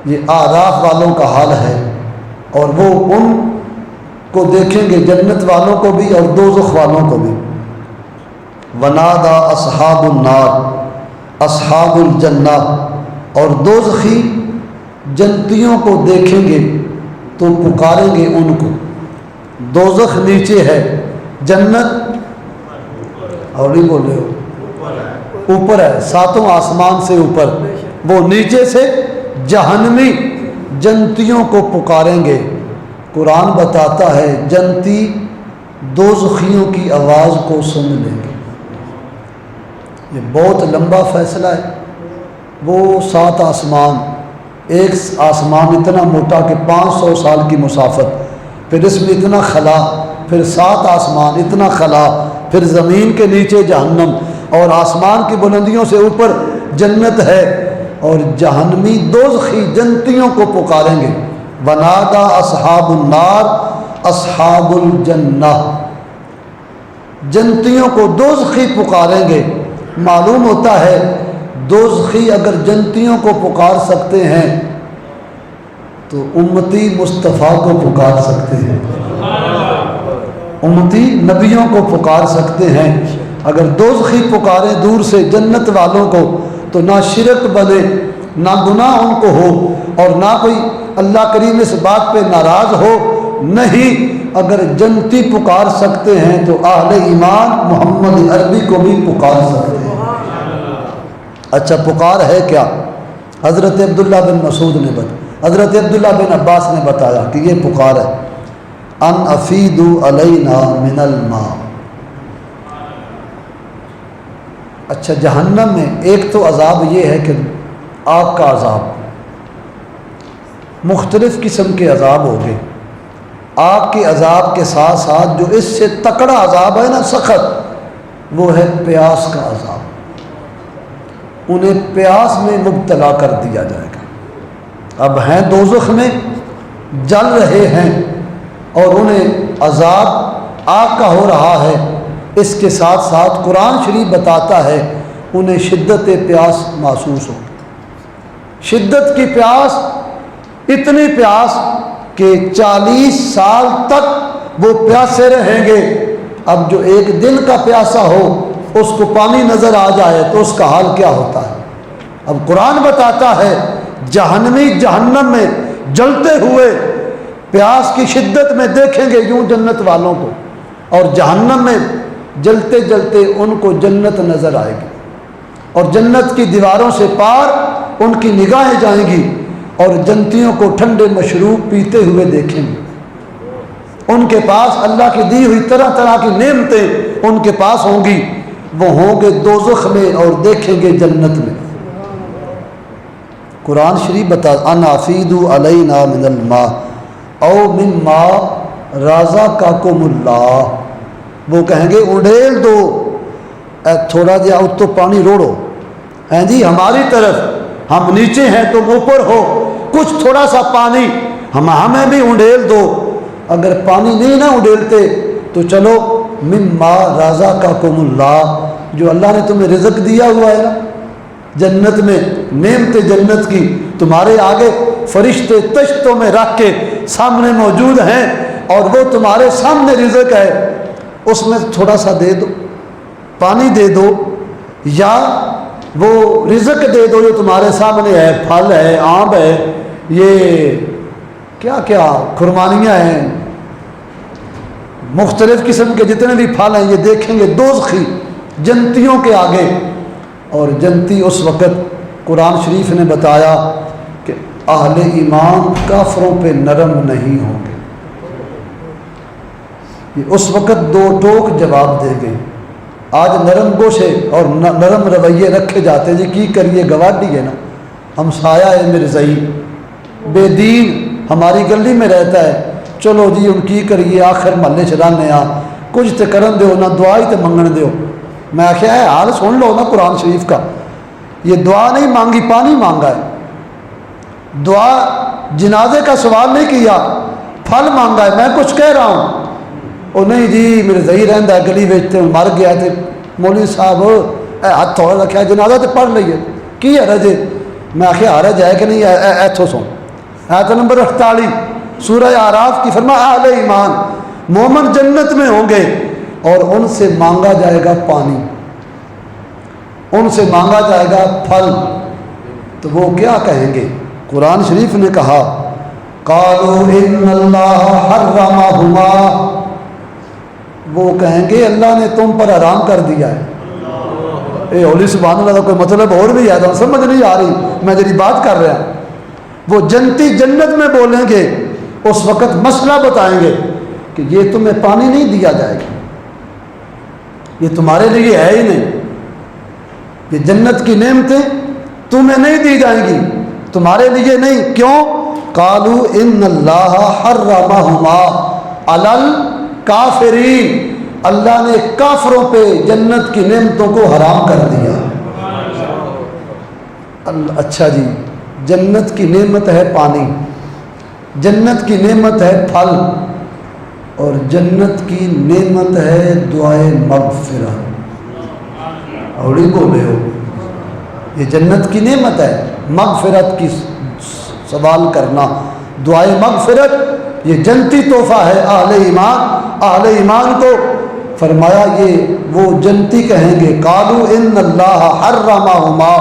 یہ آراف والوں کا حال ہے، اور وہ ان کو دیکھیں گے، جنت والوں کو بھی اور دوزخ والوں کو بھی۔ ونادا اصحاب النار اصحاب الجنہ، اور دوزخی جنتیوں کو دیکھیں گے تو پکاریں گے ان کو۔ دوزخ نیچے ہے، جنت اور نہیں بول رہے ہو اوپر ہے، ساتوں آسمان سے اوپر، وہ نیچے سے جہنمی جنتیوں کو پکاریں گے۔ قرآن بتاتا ہے جنتی دوزخیوں کی آواز کو سن لیں گے۔ یہ بہت لمبا فیصلہ ہے۔ وہ 7 آسمان، ایک آسمان اتنا موٹا کہ 500 سال کی مسافت، پھر اس میں اتنا خلا، پھر 7 آسمان اتنا خلا، پھر زمین کے نیچے جہنم، اور آسمان کی بلندیوں سے اوپر جنت ہے، اور جہنمی دوزخی جنتیوں کو پکاریں گے۔ ونادا اصحاب النار اصحاب الجنہ، جنتیوں کو دوزخی پکاریں گے۔ معلوم ہوتا ہے دوزخی اگر جنتیوں کو پکار سکتے ہیں تو امتی مصطفیٰ کو پکار سکتے ہیں، امتی نبیوں کو پکار سکتے ہیں۔ اگر دوزخی پکاریں دور سے جنت والوں کو تو نہ شرک بنے، نہ گناہ ان کو ہو، اور نہ کوئی اللہ کریم اس بات پہ ناراض ہو۔ نہیں، اگر جنتی پکار سکتے ہیں تو اہل ایمان محمد عربی کو بھی پکار سکتے ہیں۔ اچھا، پکار ہے کیا؟ حضرت عبداللہ بن مسعود نے حضرت عبداللہ بن عباس نے بتایا کہ یہ پکار ہے، ان افیدوا علینا من الماء۔ اچھا، جہنم میں ایک تو عذاب یہ ہے کہ آگ کا عذاب، مختلف قسم کے عذاب ہو گئے۔ آگ کے عذاب کے ساتھ ساتھ جو اس سے تکڑا عذاب ہے نا، سخت، وہ ہے پیاس کا عذاب۔ انہیں پیاس میں مبتلا کر دیا جائے گا۔ اب ہیں دوزخ میں، جل رہے ہیں، اور انہیں عذاب آگ کا ہو رہا ہے۔ اس کے ساتھ ساتھ قرآن شریف بتاتا ہے انہیں شدت پیاس محسوس ہو، شدت کی پیاس، اتنی پیاس کہ 40 سال تک وہ پیاسے رہیں گے۔ اب جو ایک دن کا پیاسا ہو اس کو پانی نظر آ جائے تو اس کا حال کیا ہوتا ہے؟ اب قرآن بتاتا ہے جہنمی جہنم میں جلتے ہوئے پیاس کی شدت میں دیکھیں گے یوں جنت والوں کو، اور جہنم میں جلتے جلتے ان کو جنت نظر آئے گی، اور جنت کی دیواروں سے پار ان کی نگاہیں جائیں گی، اور جنتیوں کو ٹھنڈے مشروب پیتے ہوئے دیکھیں گے۔ ان کے پاس اللہ کی دی ہوئی طرح طرح کی نعمتیں ان کے پاس ہوں گی، وہ ہوں گے دوزخ میں اور دیکھیں گے جنت میں۔ قرآن شریف بتا ان افیدوا علینا من الماء او مما رزقکم اللہ، وہ کہیں گے اڈیل دو، تھوڑا جہا ات تو پانی روڑو، ہیں جی ہماری طرف، ہم نیچے ہیں تم اوپر ہو، کچھ تھوڑا سا پانی ہمیں بھی اڈیل دو۔ اگر پانی نہیں نہ اڈیلتے تو چلو مما رزقکم اللہ، جو اللہ نے تمہیں رزق دیا ہوا ہے نا جنت میں، نعمت جنت کی تمہارے آگے فرشتے تشتوں میں رکھ کے سامنے موجود ہیں، اور وہ تمہارے سامنے رزق ہے، اس میں تھوڑا سا دے دو، پانی دے دو، یا وہ رزق دے دو جو تمہارے سامنے ہے، پھل ہے، آم ہے، یہ کیا کیا خرمانیاں ہیں، مختلف قسم کے جتنے بھی پھل ہیں، یہ دیکھیں گے دوزخی جنتیوں کے آگے۔ اور جنتی اس وقت قرآن شریف نے بتایا کہ اہل ایمان کافروں پہ نرم نہیں ہوں گے، یہ اس وقت دو ٹوک جواب دے گئے۔ آج نرم گوشے اور نرم رویے رکھے جاتے ہیں، جی کی کریے گواڈی ہے نا، ہم سایہ ہے مرزائی، بے دین ہماری گلی میں رہتا ہے، چلو جی ان کی کریے، آخر محلے چلانے آ کچھ تے کرن دیو، نہ دعا ہی تے منگن دیو۔ میں آخیا ہے حال سن لو نا قرآن شریف کا، یہ دعا نہیں مانگی، پانی مانگا ہے، دعا جنازے کا سوال نہیں کیا، پھل مانگا ہے۔ میں کچھ کہہ رہا ہوں، وہ نہیں جی میرے زہی رہندا ہے گلی بیچتے مر گیا تھے، مولوی صاحب اے ہاتھ تھوڑا رکھا جنازہ تے پڑھ لئیے کی ہے رجے، میں آخر آ رہا جائے کہ نہیں ایتھو سن آیت نمبر 48 سورہ اعراف کی فرمایا اہل ایمان مومن جنت میں ہوں گے اور ان سے مانگا جائے گا پانی، ان سے مانگا جائے گا پھل، تو وہ کیا کہیں گے؟ قرآن شریف نے کہا قالوا ان اللہ حرمہما، وہ کہیں گے اللہ نے تم پر حرام کر دیا ہے۔ اے اولی سبحان اللہ کا کوئی مطلب اور بھی ہے تو سمجھ نہیں آ رہی، میں جی بات کر رہا ہوں۔ وہ جنتی جنت میں بولیں گے، اس وقت مسئلہ بتائیں گے کہ یہ تمہیں پانی نہیں دیا جائے گا، یہ تمہارے لیے ہے ہی نہیں، یہ جنت کی نعمتیں تمہیں نہیں دی جائیں گی، تمہارے لیے نہیں۔ کیوں؟ قالوا ان اللہ حرمہما علی الکافرین، اللہ نے کافروں پہ جنت کی نعمتوں کو حرام کر دیا۔ اچھا جی، جنت کی نعمت ہے پانی، جنت کی نعمت ہے پھل، اور جنت کی نعمت ہے دعائے مغفرت۔ اور ہی بولے ہو، یہ جنت کی نعمت ہے، مغفرت کی سوال کرنا، دعائے مغفرت، یہ جنتی تحفہ ہے اہل ایمان۔ اہل ایمان کو فرمایا یہ وہ جنتی کہیں گے قالوا ان اللہ حرمہما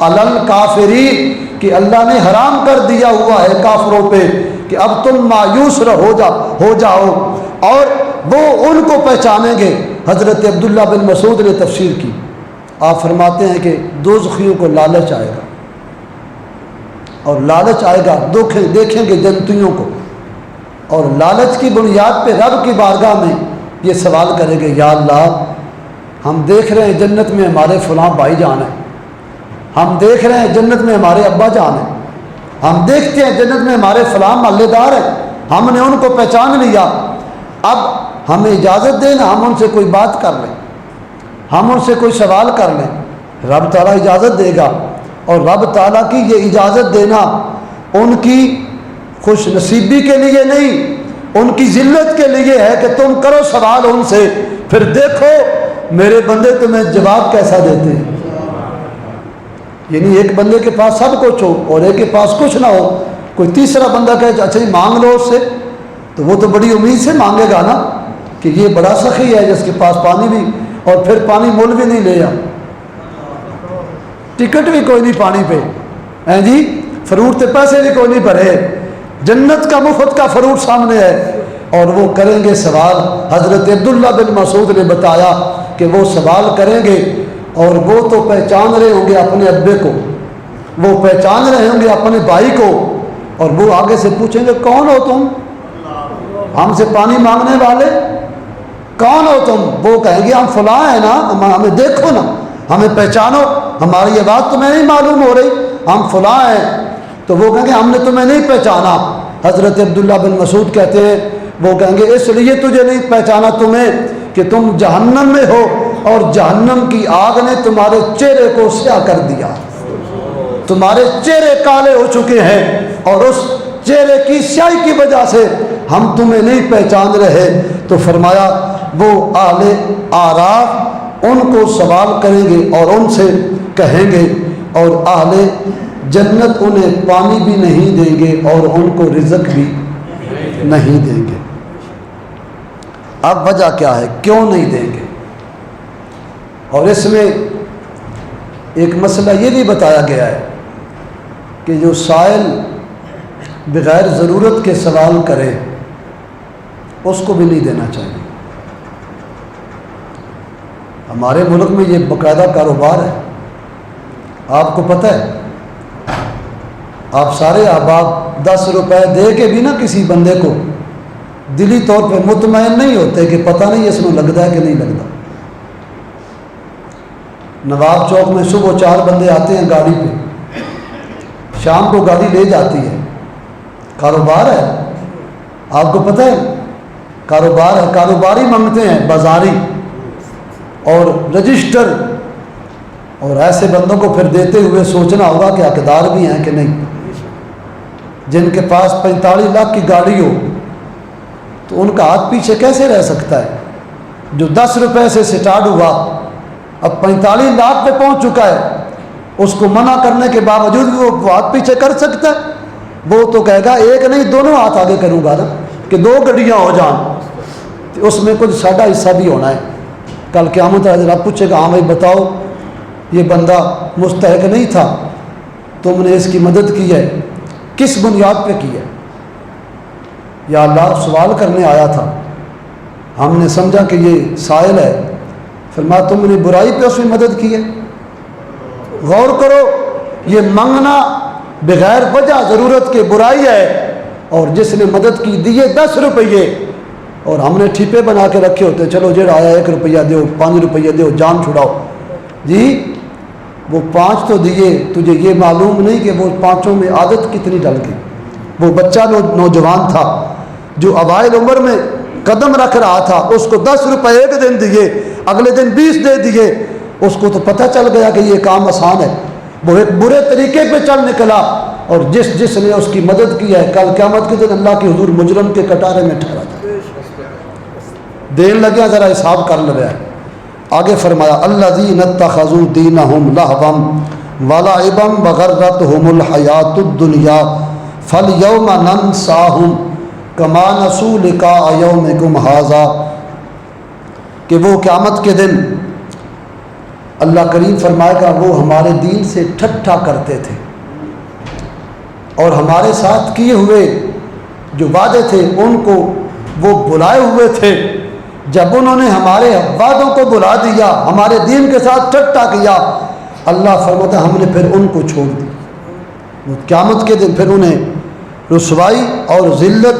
علی الکافرین، کہ اللہ نے حرام کر دیا ہوا ہے کافروں پہ کہ اب تم مایوس ہو جاؤ، اور وہ ان کو پہچانیں گے۔ حضرت عبداللہ بن مسعود نے تفسیر کی، آپ فرماتے ہیں کہ دوزخیوں کو لالچ آئے گا، اور لالچ آئے گا، دیکھیں گے جنتیوں کو، اور لالچ کی بنیاد پہ رب کی بارگاہ میں یہ سوال کریں گے یا اللہ ہم دیکھ رہے ہیں جنت میں ہمارے فلاں بھائی جان ہیں، ہم دیکھ رہے ہیں جنت میں ہمارے ابا جان ہیں، ہم دیکھتے ہیں جنت میں ہمارے فلاں محلے دار ہیں، ہم نے ان کو پہچان لیا، اب ہمیں اجازت دینا ہم ان سے کوئی بات کر لیں، ہم ان سے کوئی سوال کر لیں۔ رب تعالیٰ اجازت دے گا، اور رب تعالیٰ کی یہ اجازت دینا ان کی خوش نصیبی کے لیے نہیں، ان کی ذلت کے لیے ہے کہ تم کرو سوال ان سے، پھر دیکھو میرے بندے تمہیں جواب کیسا دیتے ہیں۔ یعنی ایک بندے کے پاس سب کچھ ہو اور ایک کے پاس کچھ نہ ہو، کوئی تیسرا بندہ کہے اچھا جی مانگ لو اس سے، تو وہ تو بڑی امید سے مانگے گا نا کہ یہ بڑا سخی ہے جس کے پاس پانی بھی، اور پھر پانی مول بھی نہیں لیا، ٹکٹ بھی کوئی نہیں پانی پہ، ہیں جی فروٹ تے پیسے بھی کوئی نہیں بھرے، جنت کا مفت کا فروٹ سامنے ہے، اور وہ کریں گے سوال۔ حضرت عبداللہ بن مسعود نے بتایا کہ وہ سوال کریں گے، اور وہ تو پہچان رہے ہوں گے اپنے ابے کو، وہ پہچان رہے ہوں گے اپنے بھائی کو، اور وہ آگے سے پوچھیں گے کون ہو تم؟ ہم سے پانی مانگنے والے کون ہو تم؟ وہ کہیں گے ہم فلاں ہیں نا، ہمیں دیکھو نا، ہمیں پہچانو، ہماری یہ بات تمہیں نہیں معلوم ہو رہی، ہم فلاں ہیں۔ تو وہ کہیں گے ہم نے تمہیں نہیں پہچانا۔ حضرت عبداللہ بن مسعود کہتے ہیں وہ کہیں گے اس لیے تجھے نہیں پہچانا تمہیں کہ تم جہنم میں ہو، اور جہنم کی آگ نے تمہارے چہرے کو سیاہ کر دیا، تمہارے چہرے کالے ہو چکے ہیں، اور اس چہرے کی سیاہی کی وجہ سے ہم تمہیں نہیں پہچان رہے۔ تو فرمایا وہ اہل اعراف ان کو سوال کریں گے اور ان سے کہیں گے، اور اہل جنت انہیں پانی بھی نہیں دیں گے اور ان کو رزق بھی نہیں دیں گے۔ اب وجہ کیا ہے کیوں نہیں دیں گے؟ اور اس میں ایک مسئلہ یہ بھی بتایا گیا ہے کہ جو سائل بغیر ضرورت کے سوال کرے اس کو بھی نہیں دینا چاہیے۔ ہمارے ملک میں یہ باقاعدہ کاروبار ہے، آپ کو پتہ ہے، آپ سارے احباب 10 روپے دے کے بھی نا کسی بندے کو دلی طور پہ مطمئن نہیں ہوتے کہ پتہ نہیں اس میں لگتا ہے کہ نہیں لگتا۔ نواب چوک میں صبح 4 بندے آتے ہیں گاڑی پہ، شام کو گاڑی لے جاتی ہے، کاروبار ہے، آپ کو پتہ ہے کاروبار ہے، کاروباری مانگتے ہیں بازاری اور رجسٹر، اور ایسے بندوں کو پھر دیتے ہوئے سوچنا ہوگا کہ حقدار بھی ہیں کہ نہیں۔ جن کے پاس 45 لاکھ کی گاڑی ہو تو ان کا ہاتھ پیچھے کیسے رہ سکتا ہے؟ جو 10 روپے سے سٹارٹ ہوا اب 45 لاکھ پہ پہنچ چکا ہے، اس کو منع کرنے کے باوجود بھی وہ ہاتھ پیچھے کر سکتا ہے؟ وہ تو کہے گا ایک نہیں دونوں ہاتھ آگے کروں گا نا، کہ 2 گڈیاں ہو جان، تو اس میں کچھ ساڈا حصہ بھی ہونا ہے۔ کل قیامت رب پوچھے گا ہاں بھائی بتاؤ یہ بندہ مستحق نہیں تھا، تم نے اس کی مدد کی ہے، کس بنیاد پہ کی ہے؟ یا اللہ سوال کرنے آیا تھا، ہم نے سمجھا کہ یہ سائل ہے، فرمایا تم نے برائی پہ اس میں مدد کی ہے۔ غور کرو، یہ منگنا بغیر وجہ ضرورت کے برائی ہے، اور جس نے مدد کی دیے 10 روپیے، اور ہم نے ٹھیپے بنا کے رکھے ہوتے، چلو جڑا آیا 1 روپیہ دیو، 5 روپیہ دیو، جان چھڑاؤ جی، وہ 5 تو دیے، تجھے یہ معلوم نہیں کہ وہ 5 میں عادت کتنی ڈل گئی۔ وہ بچہ نوجوان تھا جو اوائل عمر میں قدم رکھ رہا تھا، اس کو 10 روپے ایک دن دیے، اگلے دن 20 دے دیے، اس کو تو پتہ چل گیا کہ یہ کام آسان ہے، وہ ایک برے طریقے پہ چل نکلا، اور جس نے اس کی مدد کی ہے کل قیامت کے دن اللہ کے حضور مجرم کے کٹارے میں ٹھہرا جائے۔ دین لگیا ذرا حساب کر لو۔ آگے فرمایا الذین اتخذوا دینہم لہوا ولعبا وغرتہم الحیاۃ الدنیا فالیوم ننساہم کما نسوا لقاء یومکم ھذا، کہ وہ قیامت کے دن اللہ کریم فرمائے گا وہ ہمارے دین سے ٹھٹھا کرتے تھے، اور ہمارے ساتھ کیے ہوئے جو وعدے تھے ان کو وہ بھلائے ہوئے تھے۔ جب انہوں نے ہمارے وعدوں کو بھلا دیا، ہمارے دین کے ساتھ ٹھٹھا کیا، اللہ فرماتا ہے ہم نے پھر ان کو چھوڑ دی، وہ قیامت کے دن پھر انہیں رسوائی اور ذلت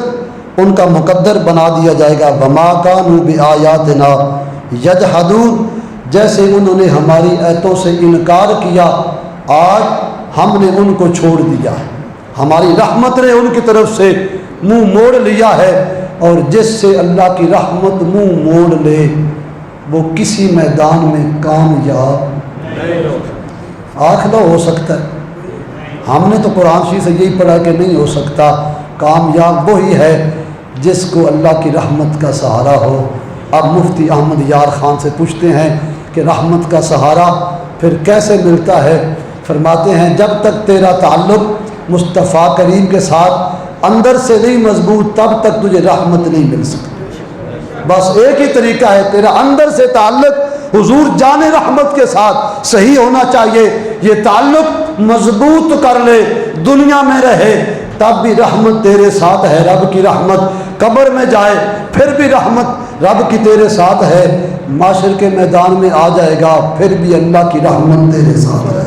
ان کا مقدر بنا دیا جائے گا۔ وما كانوا بآیاتنا یجحدون، جیسے انہوں نے ہماری آیتوں سے انکار کیا، آج ہم نے ان کو چھوڑ دیا ہے، ہماری رحمت نے ان کی طرف سے منہ موڑ لیا ہے، اور جس سے اللہ کی رحمت منہ موڑ لے وہ کسی میدان میں کامیاب آخلا ہو سکتا ہے۔ ہم نے تو قرآن شریف سے یہی پڑھا کہ نہیں ہو سکتا، کامیاب وہی ہے جس کو اللہ کی رحمت کا سہارا ہو۔ اب مفتی احمد یار خان سے پوچھتے ہیں کہ رحمت کا سہارا پھر کیسے ملتا ہے؟ فرماتے ہیں جب تک تیرا تعلق مصطفیٰ کریم کے ساتھ اندر سے نہیں مضبوط تب تک تجھے رحمت نہیں مل سکتی۔ بس ایک ہی طریقہ ہے، تیرا اندر سے تعلق حضور جان رحمت کے ساتھ صحیح ہونا چاہیے، یہ تعلق مضبوط کر لے، دنیا میں رہے تب بھی رحمت تیرے ساتھ ہے، رب کی رحمت، قبر میں جائے پھر بھی رحمت رب کی تیرے ساتھ ہے، معاشر کے میدان میں آ جائے گا پھر بھی اللہ کی رحمت تیرے ساتھ ہے۔